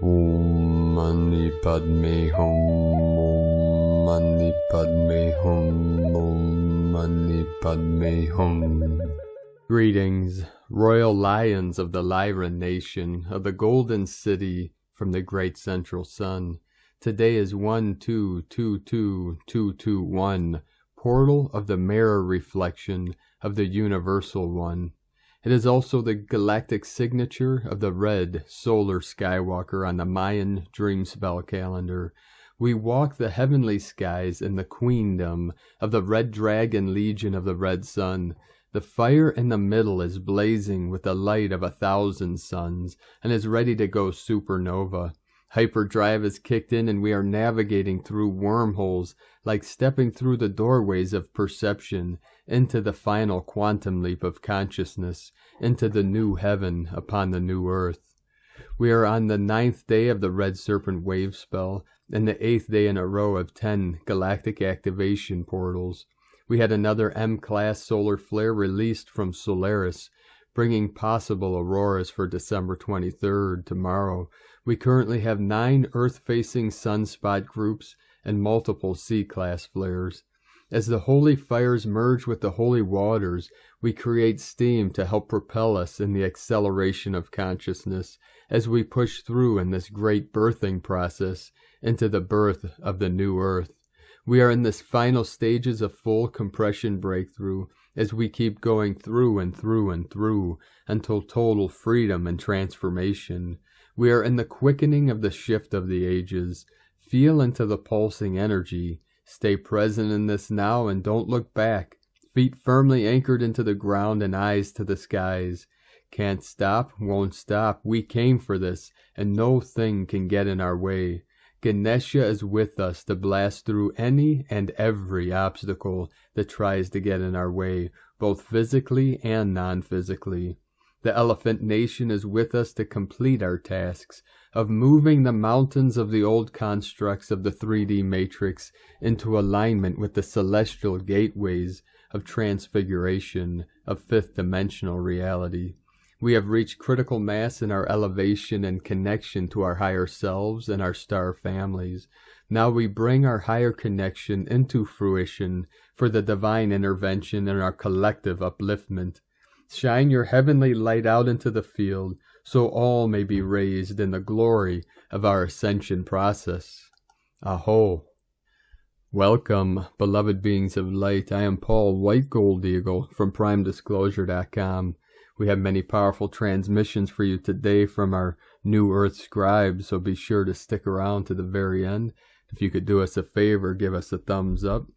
Om Mani Padme Hum, Om Mani Padme Hum, Om Mani Padme Hum. Greetings, royal lions of the Lyran nation, of the golden city from the great central sun. Today is 1222221, portal of the mirror reflection of the universal one. It is also the galactic signature of the Red Solar Skywalker on the Mayan Dreamspell Calendar. We walk the heavenly skies in the Queendom of the Red Dragon Legion of the Red Sun. The fire in the middle is blazing with the light of 1,000 suns and is ready to go SuperNova. Hyperdrive is kicked in and we are navigating through wormholes, like stepping through the doorways of perception into the final quantum leap of consciousness, into the new heaven upon the new earth. We are on the 9th day of the Red Serpent wave spell and the 8th day in a row of 10 galactic activation portals. We had another M-class solar flare released from Solaris, bringing possible auroras for December 23rd, tomorrow. We currently have 9 Earth-facing sunspot groups and multiple C-class flares. As the holy fires merge with the holy waters, we create steam to help propel us in the acceleration of consciousness as we push through in this great birthing process into the birth of the new Earth. We are in this final stages of full compression breakthrough as we keep going through and through and through until total freedom and transformation. We are in the quickening of the shift of the ages. Feel into the pulsing energy. Stay present in this now and don't look back. Feet firmly anchored into the ground and eyes to the skies. Can't stop, won't stop. We came for this, and no thing can get in our way. Ganesha is with us to blast through any and every obstacle that tries to get in our way, both physically and non-physically. The Elephant Nation is with us to complete our tasks of moving the mountains of the old constructs of the 3D matrix into alignment with the celestial gateways of transfiguration of fifth-dimensional reality. We have reached critical mass in our elevation and connection to our higher selves and our star families. Now we bring our higher connection into fruition for the divine intervention and our collective upliftment. Shine your heavenly light out into the field, so all may be raised in the glory of our ascension process. Aho! Welcome, beloved beings of light. I am Paul White Gold Eagle from PrimeDisclosure.com. We have many powerful transmissions for you today from our New Earth scribes, so be sure to stick around to the very end. If you could do us a favor, give us a thumbs up.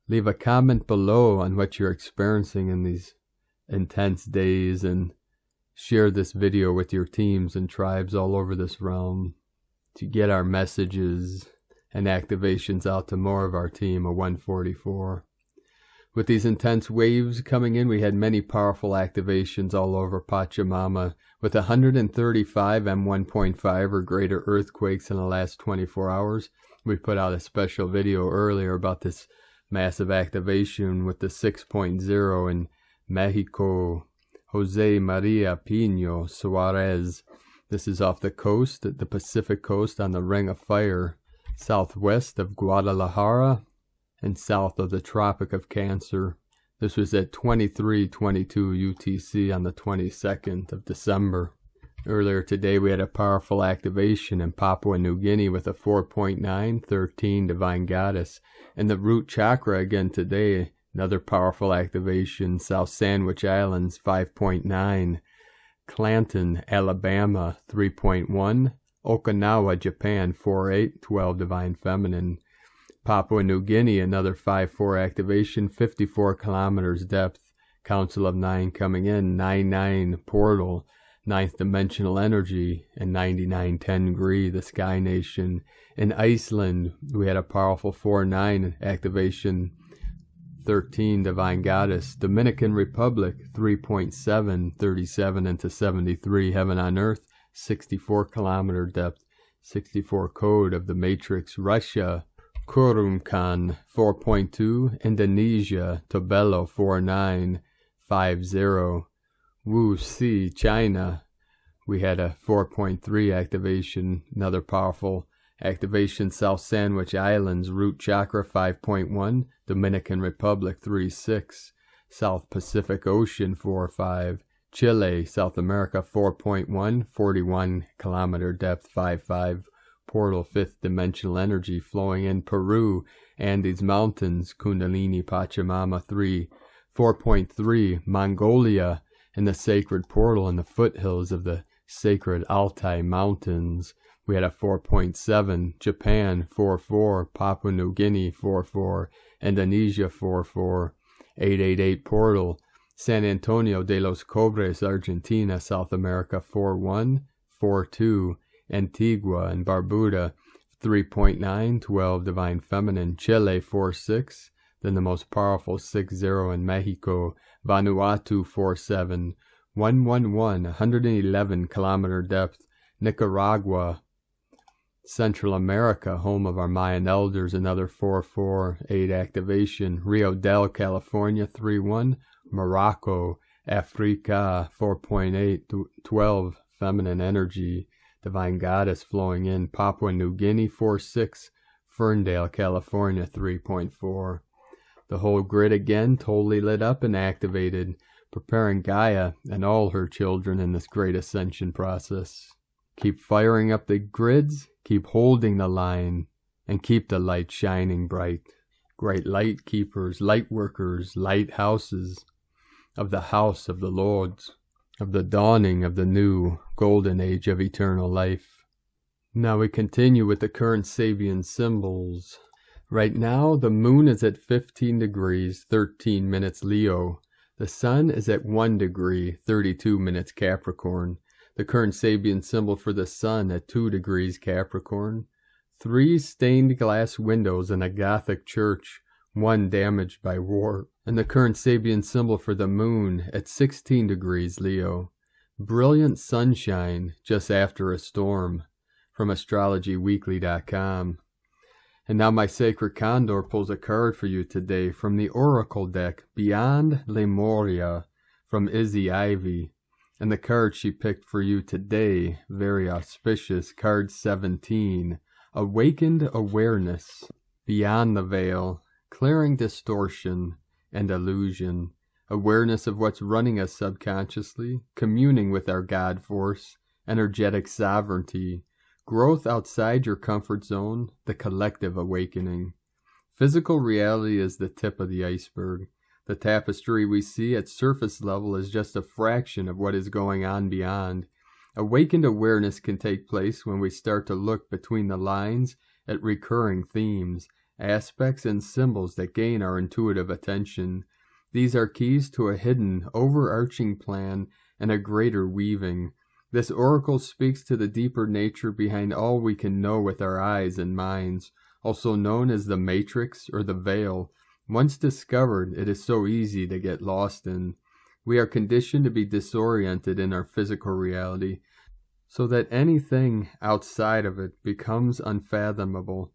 Leave a comment below on what you're experiencing in these intense days, and share this video with your teams and tribes all over this realm to get our messages and activations out to more of our team of 144. With these intense waves coming in, we had many powerful activations all over Pachamama, with 135 M1.5 or greater earthquakes in the last 24 hours. We put out a special video earlier about this massive activation with the 6.0 in Mexico. Jose Maria Pino Suarez. This is off the coast, the Pacific coast on the Ring of Fire, southwest of Guadalajara and south of the Tropic of Cancer. This was at 23:22 UTC on the 22nd of December. Earlier today we had a powerful activation in Papua New Guinea with a 4.913 Divine Goddess. And the root chakra again today, another powerful activation, South Sandwich Islands 5.9, Clanton, Alabama 3.1, Okinawa, Japan 4.812 Divine Feminine. Papua New Guinea, another 5.4 activation, 54 kilometers depth. Council of 9 coming in, 9-9 portal, 9th dimensional energy, and 9910 degree, the Sky Nation. In Iceland, we had a powerful 4-9 activation, 13 Divine Goddess. Dominican Republic, 3.7, 37 into 73, Heaven on Earth, 64 kilometer depth, 64 code of the Matrix. Russia, Kurumkan 4.2, Indonesia, Tobelo 4950, Wuxi, China, we had a 4.3 activation, another powerful activation. South Sandwich Islands, root chakra 5.1, Dominican Republic 3.6, South Pacific Ocean 4.5, Chile, South America 4.1, 41 kilometer depth 5.5, portal 5th dimensional energy flowing in Peru, Andes Mountains, Kundalini Pachamama 3, 4.3, Mongolia, in the sacred portal in the foothills of the sacred Altai Mountains. We had a 4.7, Japan 4.4, Papua New Guinea 4.4, Indonesia 4.4, 888 portal, San Antonio de los Cobres, Argentina, South America 4.1, 4.2, Antigua and Barbuda 3.9, 12 Divine Feminine, Chile 4.6, then the most powerful 6.0 in Mexico, Vanuatu 4.7, 111, 111 kilometer depth, Nicaragua, Central America, home of our Mayan elders, another 4.4, 8 activation, Rio Del, California 3.1, Morocco, Africa 4.8, 12 feminine energy, Divine Goddess flowing in, Papua New Guinea 4.6, Ferndale, California 3.4. The whole grid again totally lit up and activated, preparing Gaia and all her children in this great ascension process. Keep firing up the grids, keep holding the line, and keep the light shining bright. Great light keepers, light workers, lighthouses of the house of the Lords, of the dawning of the new golden age of eternal life. Now we continue with the current Sabian symbols. Right now, the moon is at 15 degrees, 13 minutes Leo. The sun is at 1 degree, 32 minutes Capricorn. The current Sabian symbol for the sun at 2 degrees Capricorn. 3 stained glass windows in a Gothic church, 1 damaged by war. And the current Sabian symbol for the moon at 16 degrees Leo. Brilliant sunshine just after a storm. From astrologyweekly.com. And now my sacred condor pulls a card for you today from the Oracle deck, Beyond Lemuria, from Izzy Ivy. And the card she picked for you today, very auspicious, card 17, Awakened Awareness, Beyond the Veil, Clearing Distortion and Illusion, awareness of what's running us subconsciously, communing with our God force, energetic sovereignty, growth outside your comfort zone, the collective awakening. Physical reality is the tip of the iceberg. The tapestry we see at surface level is just a fraction of what is going on beyond. Awakened awareness can take place when we start to look between the lines at recurring themes, aspects, and symbols that gain our intuitive attention. These are keys to a hidden, overarching plan and a greater weaving. This oracle speaks to the deeper nature behind all we can know with our eyes and minds, also known as the matrix or the veil. Once discovered, it is so easy to get lost in. We are conditioned to be disoriented in our physical reality, so that anything outside of it becomes unfathomable.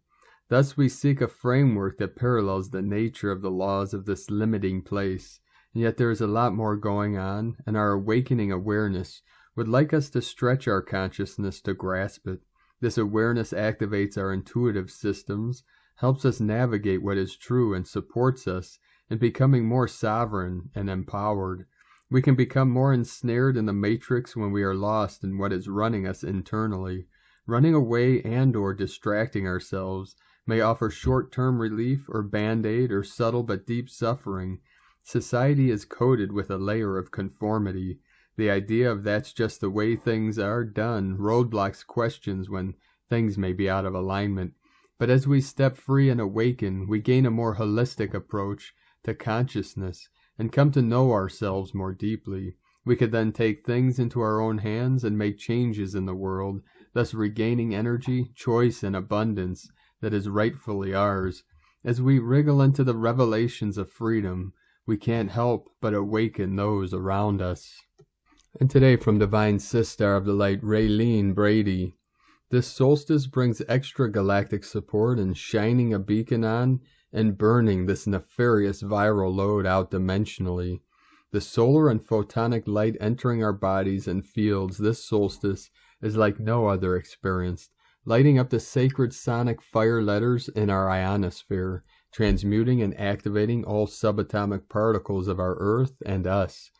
Thus we seek a framework that parallels the nature of the laws of this limiting place, and yet there is a lot more going on, and our awakening awareness would like us to stretch our consciousness to grasp it. This awareness activates our intuitive systems, helps us navigate what is true, and supports us in becoming more sovereign and empowered. We can become more ensnared in the matrix when we are lost in what is running us internally. Running away and or distracting ourselves may offer short-term relief or band-aid or subtle but deep suffering. Society is coated with a layer of conformity. The idea of that's just the way things are done roadblocks questions when things may be out of alignment. But as we step free and awaken, we gain a more holistic approach to consciousness and come to know ourselves more deeply. We could then take things into our own hands and make changes in the world, thus regaining energy, choice, and abundance that is rightfully ours. As we wriggle into the revelations of freedom, we can't help but awaken those around us. And today from Divine Sistar of the Light, Raylene Brady. This solstice brings extra galactic support in shining a beacon on and burning this nefarious viral load out dimensionally. The solar and photonic light entering our bodies and fields this solstice is like no other experienced, lighting up the sacred sonic fire letters in our ionosphere, transmuting and activating all subatomic particles of our Earth and us.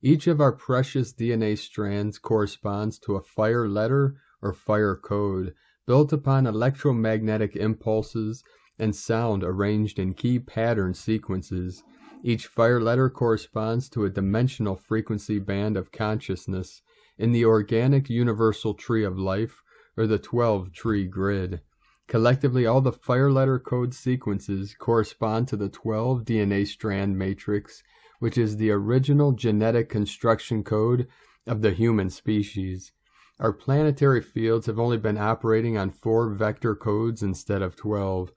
Each of our precious DNA strands corresponds to a fire letter or fire code, built upon electromagnetic impulses and sound arranged in key pattern sequences. Each fire letter corresponds to a dimensional frequency band of consciousness in the organic universal tree of life, or the 12-tree grid. Collectively, all the fire letter code sequences correspond to the 12 DNA strand matrix, which is the original genetic construction code of the human species. Our planetary fields have only been operating on 4 vector codes instead of 12.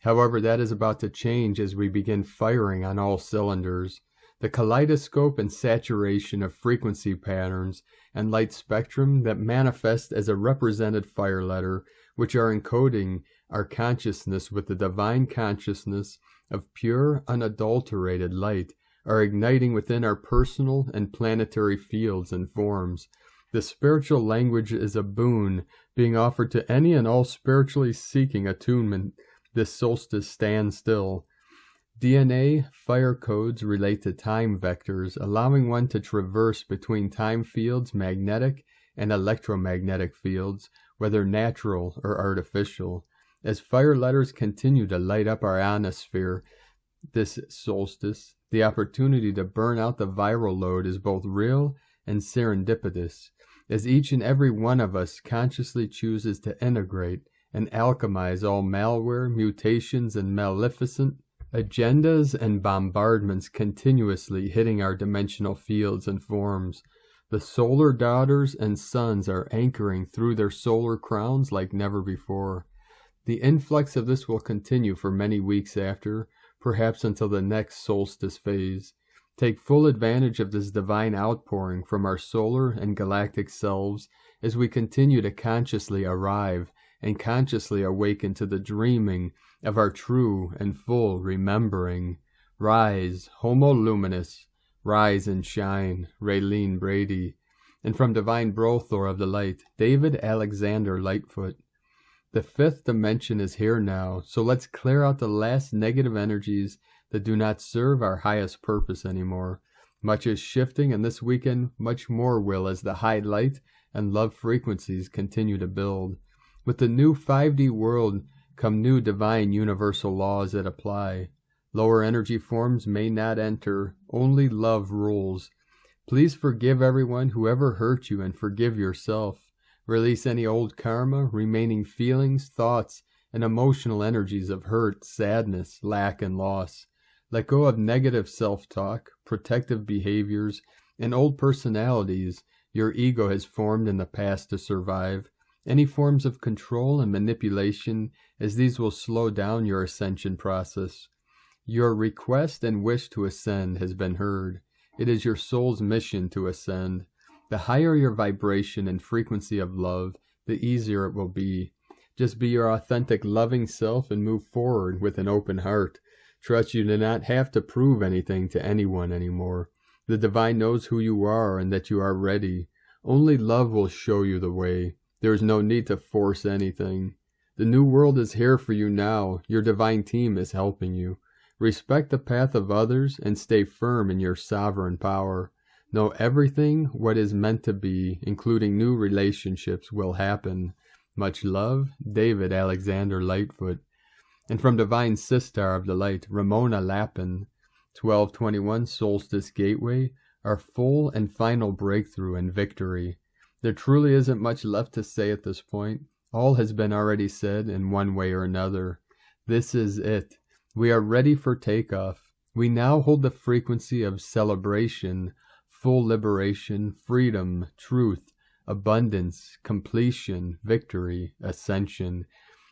However, that is about to change as we begin firing on all cylinders. The kaleidoscope and saturation of frequency patterns and light spectrum that manifest as a represented fire letter, which are encoding our consciousness with the divine consciousness of pure, unadulterated light, are igniting within our personal and planetary fields and forms. The spiritual language is a boon being offered to any and all spiritually seeking attunement. This solstice stands still. DNA fire codes relate to time vectors, allowing one to traverse between time fields, magnetic and electromagnetic fields, whether natural or artificial. As fire letters continue to light up our ionosphere this solstice, the opportunity to burn out the viral load is both real and serendipitous, as each and every one of us consciously chooses to integrate and alchemize all malware, mutations, and maleficent agendas and bombardments continuously hitting our dimensional fields and forms. The solar daughters and sons are anchoring through their solar crowns like never before. The influx of this will continue for many weeks after, perhaps until the next solstice phase. Take full advantage of this divine outpouring from our solar and galactic selves as we continue to consciously arrive and consciously awaken to the dreaming of our true and full remembering. Rise, Homo Luminous, rise and shine, Raylene Brady. And from Divine Brothor of the Light, David Alexander Lightfoot. The 5th dimension is here now, so let's clear out the last negative energies that do not serve our highest purpose anymore. Much is shifting, and this weekend much more will as the high light and love frequencies continue to build. With the new 5D world come new divine universal laws that apply. Lower energy forms may not enter, only love rules. Please forgive everyone who ever hurt you and forgive yourself. Release any old karma, remaining feelings, thoughts, and emotional energies of hurt, sadness, lack, and loss. Let go of negative self-talk, protective behaviors, and old personalities your ego has formed in the past to survive. Any forms of control and manipulation, as these will slow down your ascension process. Your request and wish to ascend has been heard. It is your soul's mission to ascend. The higher your vibration and frequency of love, the easier it will be. Just be your authentic, loving self and move forward with an open heart. Trust you do not have to prove anything to anyone anymore. The divine knows who you are and that you are ready. Only love will show you the way. There is no need to force anything. The new world is here for you now. Your divine team is helping you. Respect the path of others and stay firm in your sovereign power. Know everything what is meant to be, including new relationships, will happen. Much love, David Alexander Lightfoot. And from Divine Sistar of the Light, Ramona Lappin, 1221 Solstice Gateway, our full and final breakthrough and victory. There truly isn't much left to say at this point. All has been already said in one way or another. This is it. We are ready for takeoff. We now hold the frequency of celebration, full liberation, freedom, truth, abundance, completion, victory, ascension.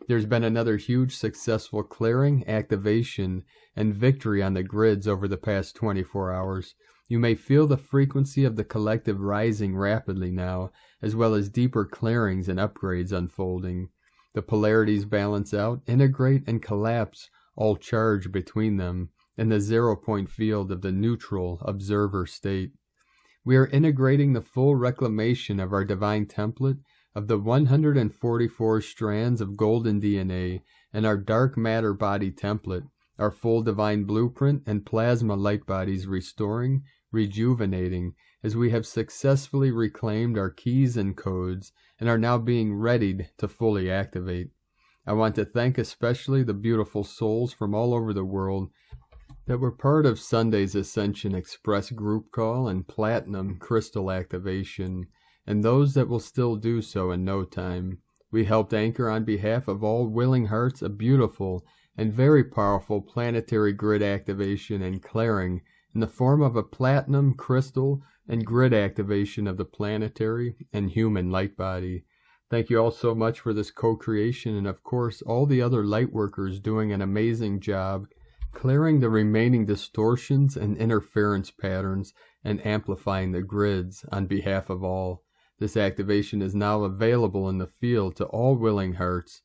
There's been another huge successful clearing, activation, and victory on the grids over the past 24 hours. You may feel the frequency of the collective rising rapidly now, as well as deeper clearings and upgrades unfolding. The polarities balance out, integrate, and collapse all charge between them, and the 0-point field of the neutral observer state. We are integrating the full reclamation of our divine template of the 144 strands of golden DNA and our dark matter body template, our full divine blueprint and plasma light bodies restoring, rejuvenating, as we have successfully reclaimed our keys and codes and are now being readied to fully activate. I want to thank especially the beautiful souls from all over the world that were part of Sunday's Ascension Express group call and Platinum Crystal activation, and those that will still do so in no time. We helped anchor on behalf of all willing hearts a beautiful and very powerful planetary grid activation and clearing in the form of a platinum, crystal, and grid activation of the planetary and human light body. Thank you all so much for this co-creation, and of course all the other light workers doing an amazing job clearing the remaining distortions and interference patterns and amplifying the grids on behalf of all. This activation is now available in the field to all willing hearts.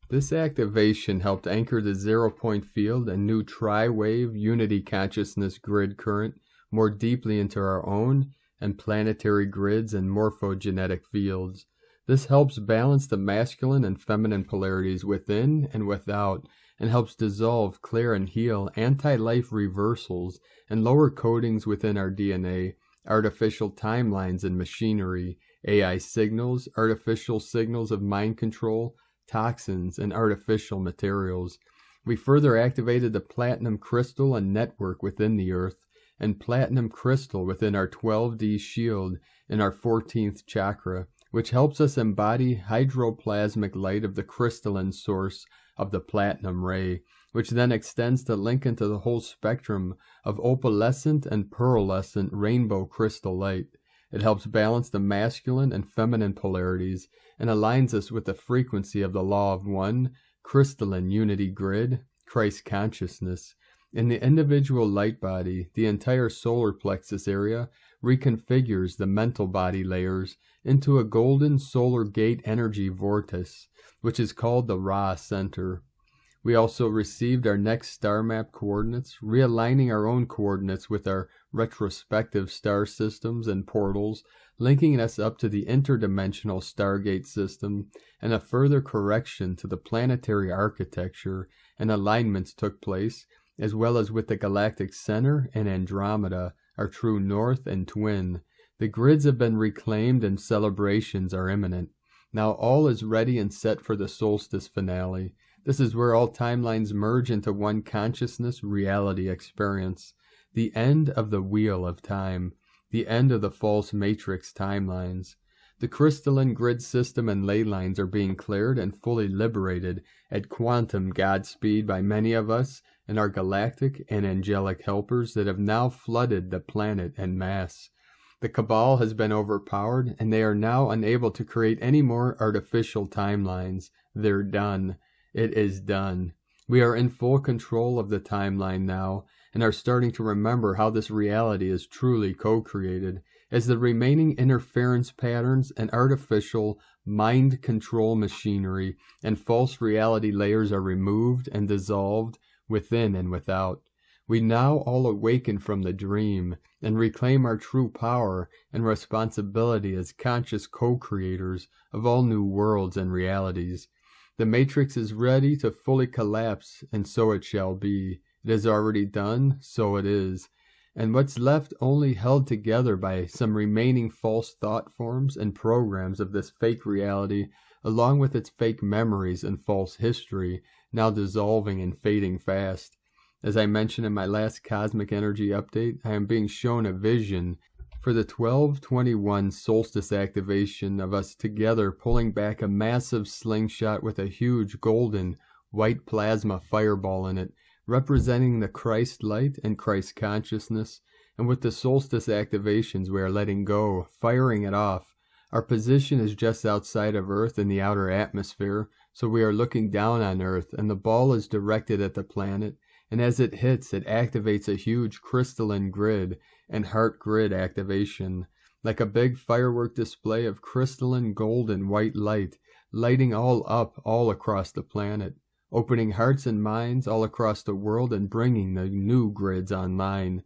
This activation helped anchor the 0-point field and new tri-wave unity consciousness grid current more deeply into our own and planetary grids and morphogenetic fields. This helps balance the masculine and feminine polarities within and without, and helps dissolve, clear, and heal anti-life reversals and lower codings within our DNA, artificial timelines and machinery, AI signals, artificial signals of mind control, toxins, and artificial materials. We further activated the platinum crystal and network within the earth, and platinum crystal within our 12D shield in our 14th chakra, which helps us embody hydroplasmic light of the crystalline source of the platinum ray, which then extends to link into the whole spectrum of opalescent and pearlescent rainbow crystal light. It helps balance the masculine and feminine polarities and aligns us with the frequency of the law of one, crystalline unity grid, Christ consciousness. In the individual light body, the entire solar plexus area reconfigures the mental body layers into a golden solar gate energy vortex, which is called the Ra Center. We also received our next star map coordinates, realigning our own coordinates with our retrospective star systems and portals, linking us up to the interdimensional Stargate system, and a further correction to the planetary architecture and alignments took place, as well as with the Galactic Center and Andromeda, our true north and twin. The grids have been reclaimed and celebrations are imminent. Now all is ready and set for the Solstice finale. This is where all timelines merge into one consciousness reality experience. The end of the wheel of time. The end of the false matrix timelines. The crystalline grid system and ley lines are being cleared and fully liberated at quantum Godspeed by many of us and our galactic and angelic helpers that have now flooded the planet en masse. The cabal has been overpowered, and they are now unable to create any more artificial timelines. They're done. It is done. We are in full control of the timeline now, and are starting to remember how this reality is truly co-created, as the remaining interference patterns and artificial mind control machinery and false reality layers are removed and dissolved within and without. We now all awaken from the dream and reclaim our true power and responsibility as conscious co-creators of all new worlds and realities. The matrix is ready to fully collapse, and so it shall be. It is already done, so it is. And what's left only held together by some remaining false thought forms and programs of this fake reality, along with its fake memories and false history, now dissolving and fading fast. As I mentioned in my last Cosmic Energy update, I am being shown a vision for the 12/21 solstice activation of us together pulling back a massive slingshot with a huge golden white plasma fireball in it, representing the Christ light and Christ consciousness, and with the solstice activations we are letting go, firing it off. Our position is just outside of Earth in the outer atmosphere, so we are looking down on Earth, and the ball is directed at the planet, and as it hits, it activates a huge crystalline grid and heart grid activation, like a big firework display of crystalline gold and white light, lighting all up all across the planet. opening hearts and minds all across the world and bringing the new grids online.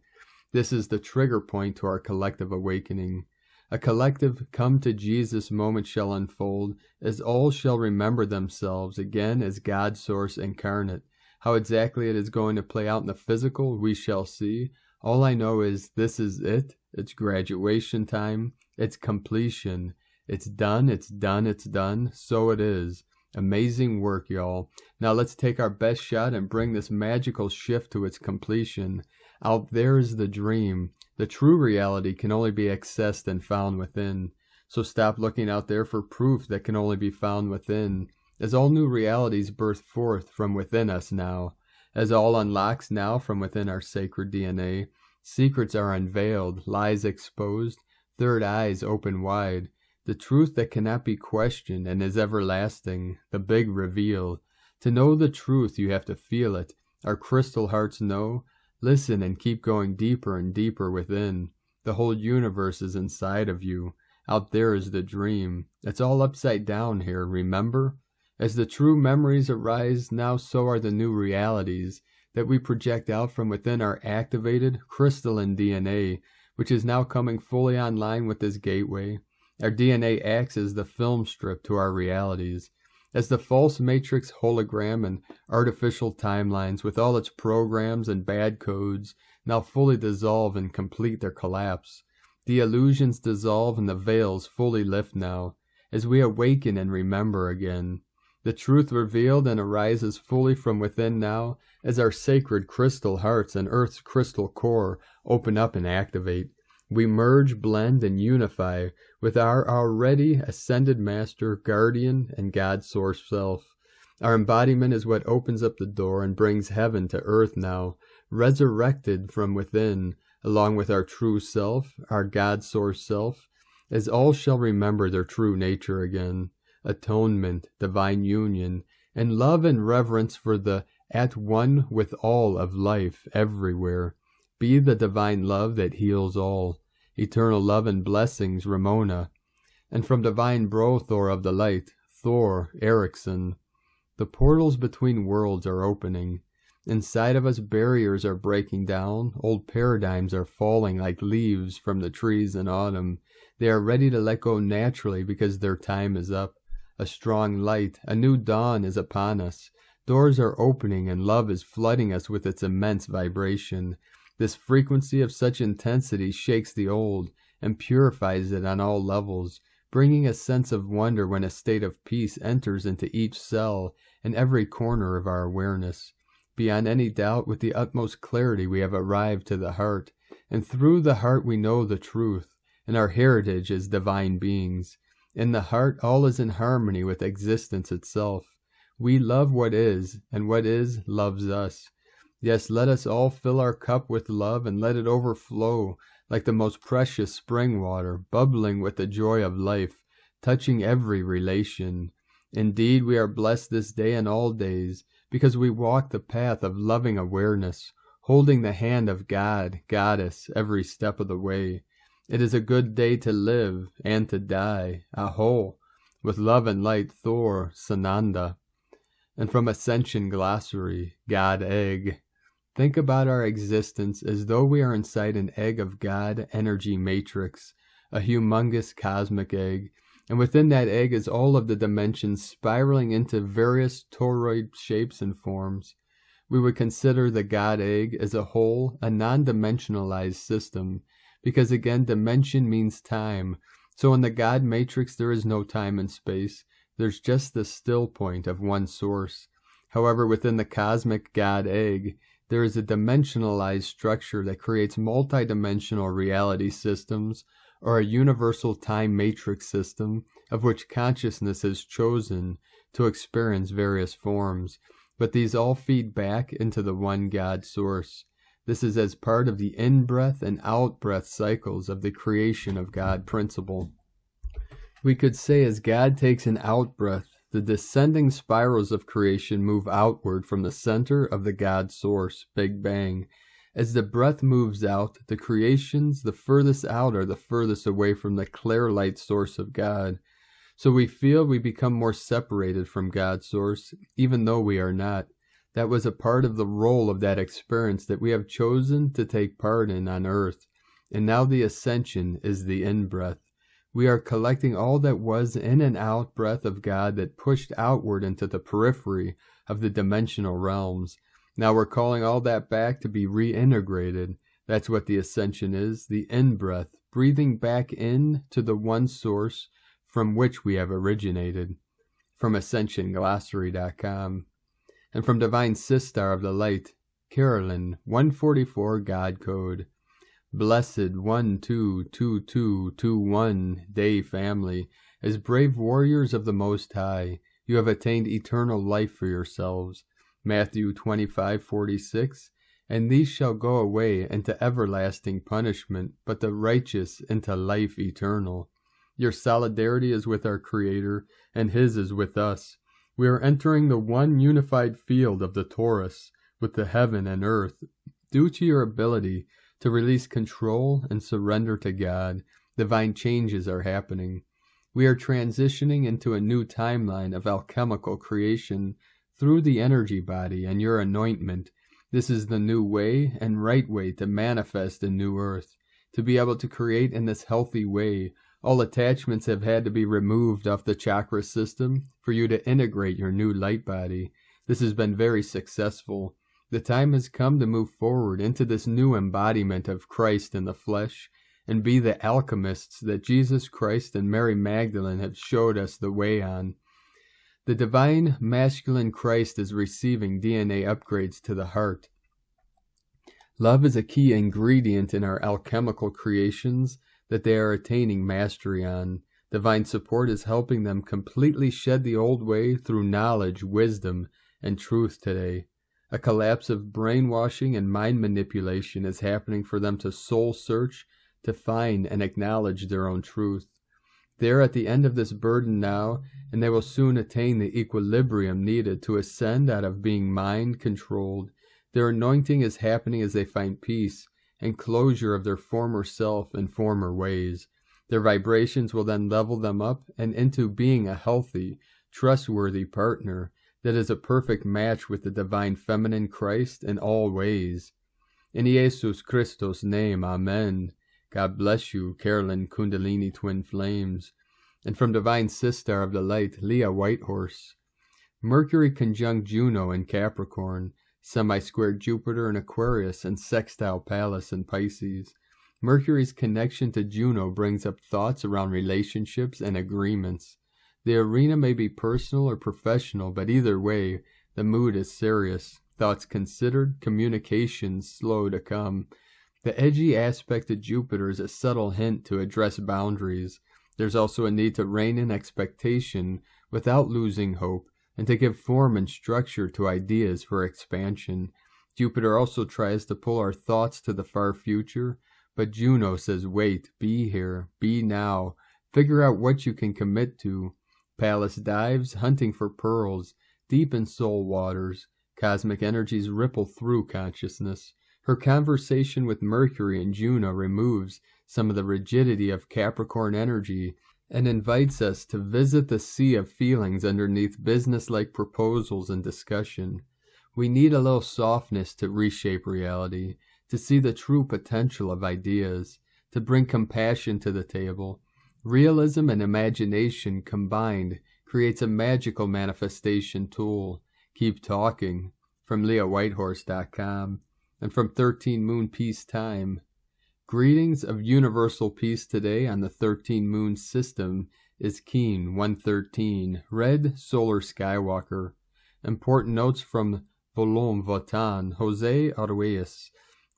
This is the trigger point to our collective awakening. A collective come to Jesus moment shall unfold, as all shall remember themselves again as God Source incarnate. How exactly it is going to play out in the physical, we shall see. All I know is this is it. It's graduation time. It's completion. It's done, it's done, it's done. So it is. Amazing work, y'all. Now let's take our best shot and bring this magical shift to its completion. Out there is the dream. The true reality can only be accessed and found within. So stop looking out there for proof that can only be found within. As all new realities birth forth from within us now. As all unlocks now from within our sacred DNA. Secrets are unveiled, lies exposed, third eyes open wide. The truth that cannot be questioned and is everlasting, the big reveal. To know the truth you have to feel it. Our crystal hearts know. Listen and keep going deeper and deeper within. The whole universe is inside of you. Out there is the dream. It's all upside down here, remember? As the true memories arise, now so are the new realities that we project out from within our activated crystalline DNA, which is now coming fully online with this gateway. Our DNA acts as the film strip to our realities, as the false matrix hologram and artificial timelines with all its programs and bad codes now fully dissolve and complete their collapse. The illusions dissolve and the veils fully lift now, as we awaken and remember again. The truth revealed and arises fully from within now, as our sacred crystal hearts and Earth's crystal core open up and activate. We merge, blend, and unify with our already ascended master, guardian, and God source self. Our embodiment is what opens up the door and brings heaven to earth now, resurrected from within, along with our true self, our God source self, as all shall remember their true nature again. Atonement, divine union, and love and reverence for the at one with all of life everywhere. Be the divine love that heals all. Eternal love and blessings, Ramona. And from divine Brothor of the light, Thor, Erickson. The portals between worlds are opening. Inside of us barriers are breaking down. Old paradigms are falling like leaves from the trees in autumn. They are ready to let go naturally because their time is up. A strong light, a new dawn is upon us. Doors are opening and love is flooding us with its immense vibration. This frequency of such intensity shakes the old and purifies it on all levels, bringing a sense of wonder when a state of peace enters into each cell and every corner of our awareness. Beyond any doubt, with the utmost clarity we have arrived to the heart, and through the heart we know the truth, and our heritage as divine beings. In the heart, all is in harmony with existence itself. We love what is, and what is loves us. Yes, let us all fill our cup with love and let it overflow like the most precious spring water, bubbling with the joy of life, touching every relation. Indeed, we are blessed this day and all days, because we walk the path of loving awareness, holding the hand of God, Goddess, every step of the way. It is a good day to live and to die. Aho, with love and light, Thor, Sananda. And from Ascension Glossary, God Egg. Think about our existence as though we are inside an egg of God energy matrix, a humongous cosmic egg, and within that egg is all of the dimensions spiraling into various toroid shapes and forms. We would consider the God egg as a whole, a non-dimensionalized system, because again, dimension means time. So in the God matrix, there is no time and space. There's just the still point of one source. However, within the cosmic God egg, there is a dimensionalized structure that creates multidimensional reality systems, or a universal time matrix system, of which consciousness is chosen to experience various forms. But these all feed back into the one God source. This is as part of the in-breath and out-breath cycles of the creation of God principle. We could say as God takes an out-breath, the descending spirals of creation move outward from the center of the God source, Big Bang. As the breath moves out, the creations the furthest out are the furthest away from the clear light source of God. So we feel we become more separated from God's source, even though we are not. That was a part of the role of that experience that we have chosen to take part in on earth. And now the ascension is the in-breath. We are collecting all that was in and out breath of God that pushed outward into the periphery of the dimensional realms. Now we're calling all that back to be reintegrated. That's what the ascension is, the in-breath, breathing back in to the one source from which we have originated. From AscensionGlossary.com. And from Divine Sistar of the Light, Carolyn, 144 God Code. Blessed 122221 Day Family, as brave warriors of the Most High, you have attained eternal life for yourselves. Matthew 25:46. And these shall go away into everlasting punishment, but the righteous into life eternal. Your solidarity is with our Creator, and His is with us. We are entering the one unified field of the torus, with the heaven and earth. Due to your ability to release control and surrender to God, divine changes are happening. We are transitioning into a new timeline of alchemical creation through the energy body and your anointment. This is the new way and right way to manifest a new earth. To be able to create in this healthy way, all attachments have had to be removed off the chakra system for you to integrate your new light body. This has been very successful. The time has come to move forward into this new embodiment of Christ in the flesh and be the alchemists that Jesus Christ and Mary Magdalene have showed us the way on. The divine masculine Christ is receiving DNA upgrades to the heart. Love is a key ingredient in our alchemical creations that they are attaining mastery on. Divine support is helping them completely shed the old way through knowledge, wisdom, and truth today. A collapse of brainwashing and mind manipulation is happening for them to soul search, to find and acknowledge their own truth. They are at the end of this burden now, and they will soon attain the equilibrium needed to ascend out of being mind-controlled. Their anointing is happening as they find peace and closure of their former self and former ways. Their vibrations will then level them up and into being a healthy, trustworthy partner that is a perfect match with the divine feminine Christ in all ways. In Jesus Christos' name, Amen. God bless you, Carolyn Kundalini Twin Flames. And from Divine Sistar of the Light, Leah Whitehorse. Mercury conjunct Juno in Capricorn, semi-squared Jupiter in Aquarius, and sextile Pallas in Pisces. Mercury's connection to Juno brings up thoughts around relationships and agreements. The arena may be personal or professional, but either way, the mood is serious. Thoughts considered, communications slow to come. The edgy aspect of Jupiter is a subtle hint to address boundaries. There's also a need to rein in expectation without losing hope, and to give form and structure to ideas for expansion. Jupiter also tries to pull our thoughts to the far future, but Juno says wait, be here, be now, figure out what you can commit to. Pallas dives, hunting for pearls, deep in soul waters. Cosmic energies ripple through consciousness. Her conversation with Mercury and Juno removes some of the rigidity of Capricorn energy and invites us to visit the sea of feelings underneath business-like proposals and discussion. We need a little softness to reshape reality, to see the true potential of ideas, to bring compassion to the table. Realism and imagination combined creates a magical manifestation tool. Keep talking. From LeahWhitehorse.com. And from 13 Moon Peace Time. Greetings of universal peace today on the 13 Moon system is Keen 113, Red Solar Skywalker. Important notes from Volom Votan, Jose Arguelles.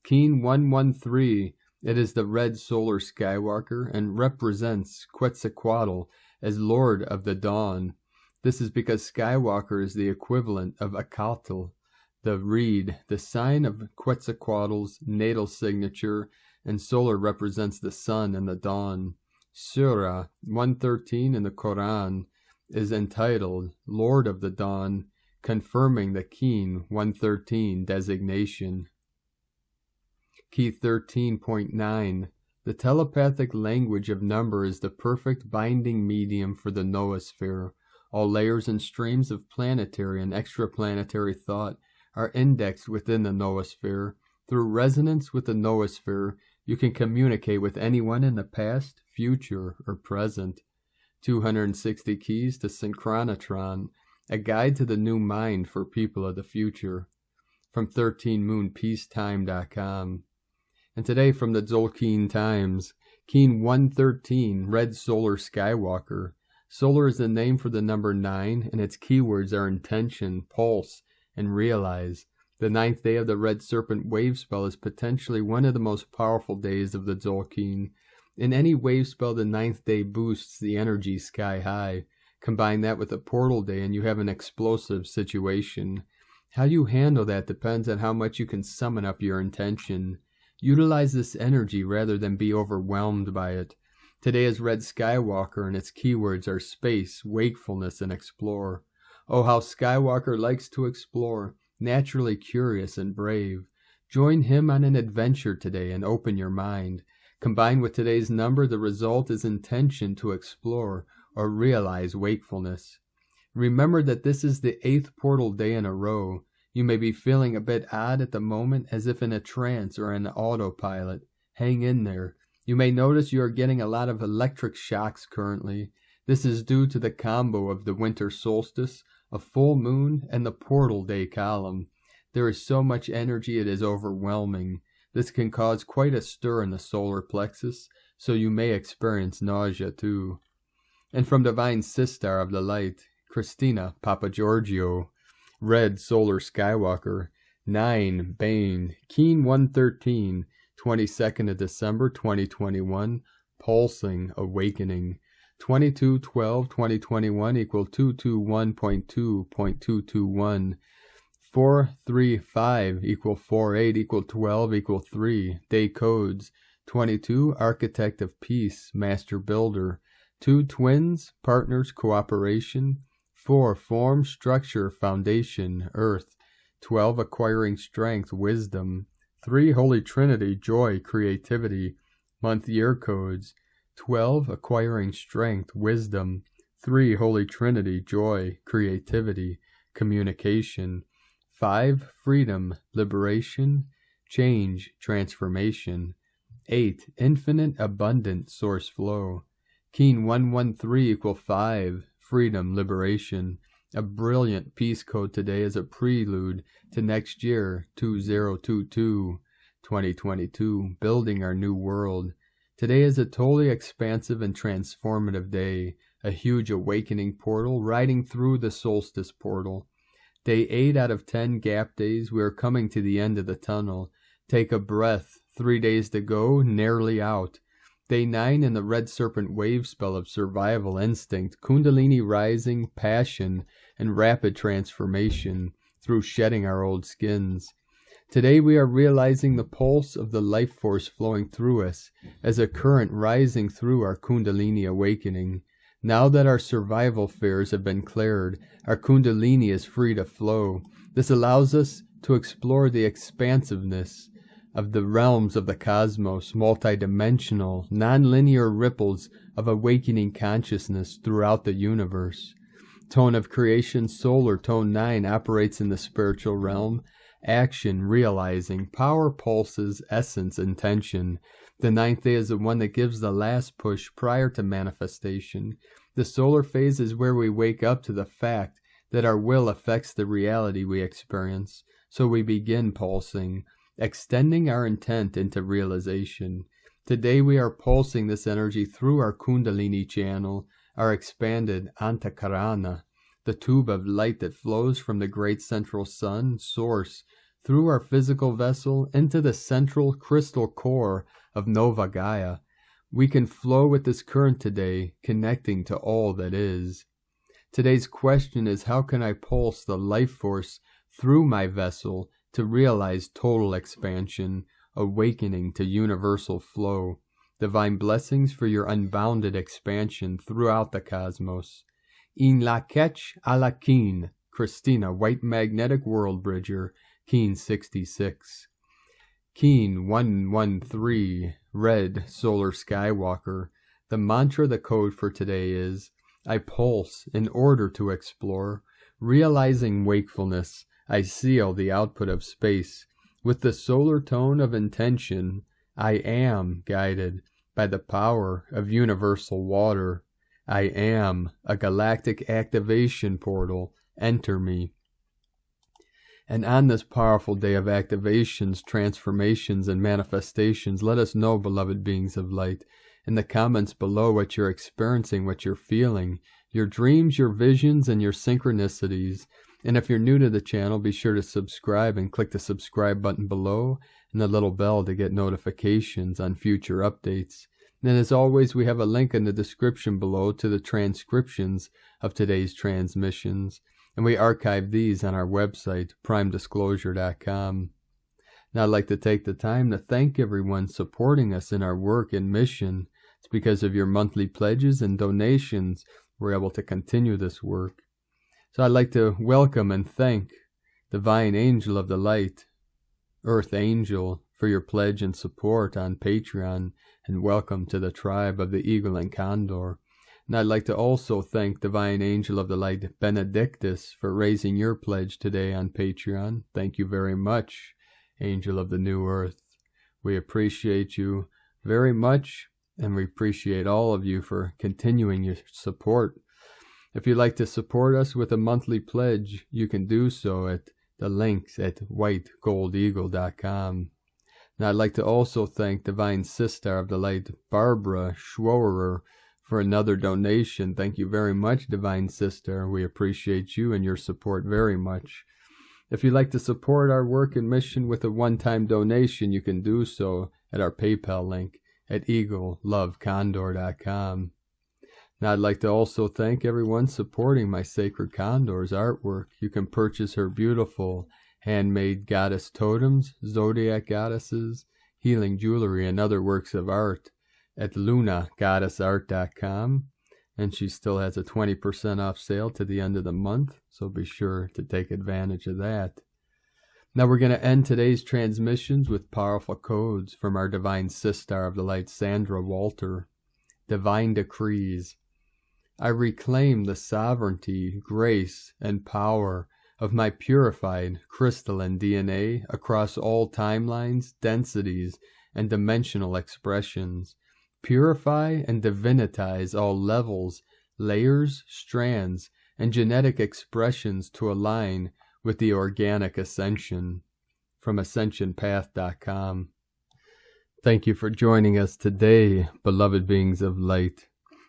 Keen 113, it is the Red Solar Skywalker and represents Quetzalcoatl as Lord of the Dawn. This is because Skywalker is the equivalent of Acatl, the reed, the sign of Quetzalcoatl's natal signature, and solar represents the sun and the dawn. Surah 113 in the Quran is entitled Lord of the Dawn, confirming the Keen 113 designation. Key 13.9, the The telepathic language of number is the perfect binding medium for the noosphere. All layers and streams of planetary and extraplanetary thought are indexed within the noosphere. Through resonance with the noosphere, you can communicate with anyone in the past, future, or present. 260 keys to Synchronotron, a guide to the new mind for people of the future. From 13moonpeacetime.com. And today from the Tzolk'in Times, Keen 113, Red Solar Skywalker. Solar is the name for the number 9, and its keywords are intention, pulse, and realize. The 9th day of the Red Serpent wave spell is potentially one of the most powerful days of the Tzolk'in. In any wave spell, the 9th day boosts the energy sky high. Combine that with a portal day and you have an explosive situation. How you handle that depends on how much you can summon up your intention. Utilize this energy rather than be overwhelmed by it. Today is Red Skywalker, and its keywords are space, wakefulness, and explore. Oh, how Skywalker likes to explore, naturally curious and brave. Join him on an adventure today and open your mind. Combined with today's number, the result is intention to explore or realize wakefulness. Remember that this is the 8th portal day in a row. You may be feeling a bit odd at the moment, as if in a trance or an autopilot. Hang in there. You may notice you are getting a lot of electric shocks currently. This is due to the combo of the winter solstice, a full moon, and the portal day column. There is so much energy it is overwhelming. This can cause quite a stir in the solar plexus, so you may experience nausea too. And from Divine Sistar of the Light, Christina Papagiorgio, Red Solar Skywalker, 9, Bane, Keen 113, 22nd of December 2021, Pulsing, Awakening, 22/12/2021 equal 221.2.221, 435 equal 48 equal 12 equal 3, day codes, 22, Architect of Peace, Master Builder, 2, Twins, Partners, Cooperation, 4, Form, Structure, Foundation, Earth, 12, Acquiring Strength, Wisdom, 3, Holy Trinity, Joy, Creativity, Month Year Codes, 12, Acquiring Strength, Wisdom, 3, Holy Trinity, Joy, Creativity, Communication, 5, Freedom, Liberation, Change, Transformation, 8, Infinite, Abundant, Source Flow, Keen 113 equal 5, Freedom, Liberation. A brilliant peace code today is a prelude to next year, 2022, building our new world. Today is a totally expansive and transformative day, a huge awakening portal riding through the solstice portal. Day 8 out of 10 gap days, we are coming to the end of the tunnel. Take a breath, 3 days to go, nearly out. Day 9 in the Red Serpent wave spell of survival instinct, Kundalini rising, passion, and rapid transformation through shedding our old skins. Today we are realizing the pulse of the life force flowing through us as a current rising through our Kundalini awakening. Now that our survival fears have been cleared, our Kundalini is free to flow. This allows us to explore the expansiveness of the realms of the cosmos, multidimensional, non-linear ripples of awakening consciousness throughout the universe. Tone of Creation, Solar, Tone 9 operates in the spiritual realm. Action, realizing, power pulses, essence, intention. The 9th day is the one that gives the last push prior to manifestation. The solar phase is where we wake up to the fact that our will affects the reality we experience. So we begin pulsing, extending our intent into realization. Today we are pulsing this energy through our Kundalini channel, our expanded Antakarana, the tube of light that flows from the great central sun, source, through our physical vessel into the central crystal core of Nova Gaia. We can flow with this current today, connecting to all that is. Today's question is, how can I pulse the life force through my vessel to realize total expansion, awakening to universal flow? Divine blessings for your unbounded expansion throughout the cosmos. In la ketch a la Keen, Christina, White Magnetic World Bridger, Keen 66. Keen 113, Red Solar Skywalker. The mantra, the code for today is, I pulse in order to explore. Realizing wakefulness, I seal the output of space. With the solar tone of intention, I am guided by the power of universal water. I am a galactic activation portal. Enter me. And on this powerful day of activations, transformations, and manifestations, let us know, beloved beings of light, in the comments below what you're experiencing, what you're feeling, your dreams, your visions, and your synchronicities. And if you're new to the channel, be sure to subscribe and click the subscribe button below and the little bell to get notifications on future updates. And as always, we have a link in the description below to the transcriptions of today's transmissions. And we archive these on our website, primedisclosure.com. Now I'd like to take the time to thank everyone supporting us in our work and mission. It's because of your monthly pledges and donations we're able to continue this work. So I'd like to welcome and thank Divine Angel of the Light, Earth Angel, for your pledge and support on Patreon, and welcome to the tribe of the Eagle and Condor. And I'd like to also thank Divine Angel of the Light, Benedictus, for raising your pledge today on Patreon. Thank you very much, Angel of the New Earth. We appreciate you very much, and we appreciate all of you for continuing your support. If you'd like to support us with a monthly pledge, you can do so at the links at whitegoldeagle.com. And I'd like to also thank Divine Sister of the Light, Barbara Schworer, for another donation. Thank you very much, Divine Sister. We appreciate you and your support very much. If you'd like to support our work and mission with a one-time donation, you can do so at our PayPal link at eaglelovecondor.com. Now I'd like to also thank everyone supporting my Sacred Condor's artwork. You can purchase her beautiful handmade goddess totems, zodiac goddesses, healing jewelry, and other works of art at lunagoddessart.com. And she still has a 20% off sale to the end of the month, so be sure to take advantage of that. Now we're going to end today's transmissions with powerful codes from our Divine Sister of the Light, Sandra Walter. Divine decrees. I reclaim the sovereignty, grace, and power of my purified crystalline DNA across all timelines, densities, and dimensional expressions. Purify and divinitize all levels, layers, strands, and genetic expressions to align with the organic ascension. From ascensionpath.com. Thank you for joining us today, beloved beings of light.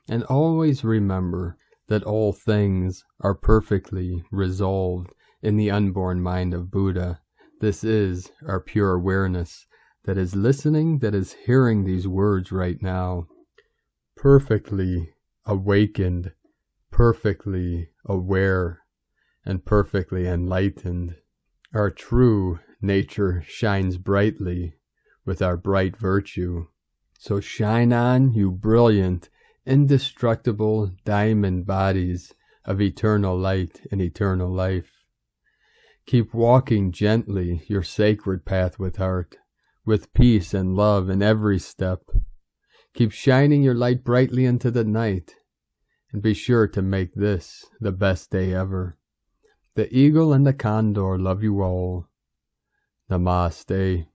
And always remember that all things are perfectly resolved in the unborn mind of Buddha. This is our pure awareness that is listening, that is hearing these words right now. Perfectly awakened, perfectly aware, and perfectly enlightened. Our true nature shines brightly with our bright virtue. So shine on, you brilliant, indestructible diamond bodies of eternal light and eternal life. Keep walking gently your sacred path with heart, with peace and love in every step. Keep shining your light brightly into the night, and be sure to make this the best day ever. The Eagle and the Condor love you all. Namaste.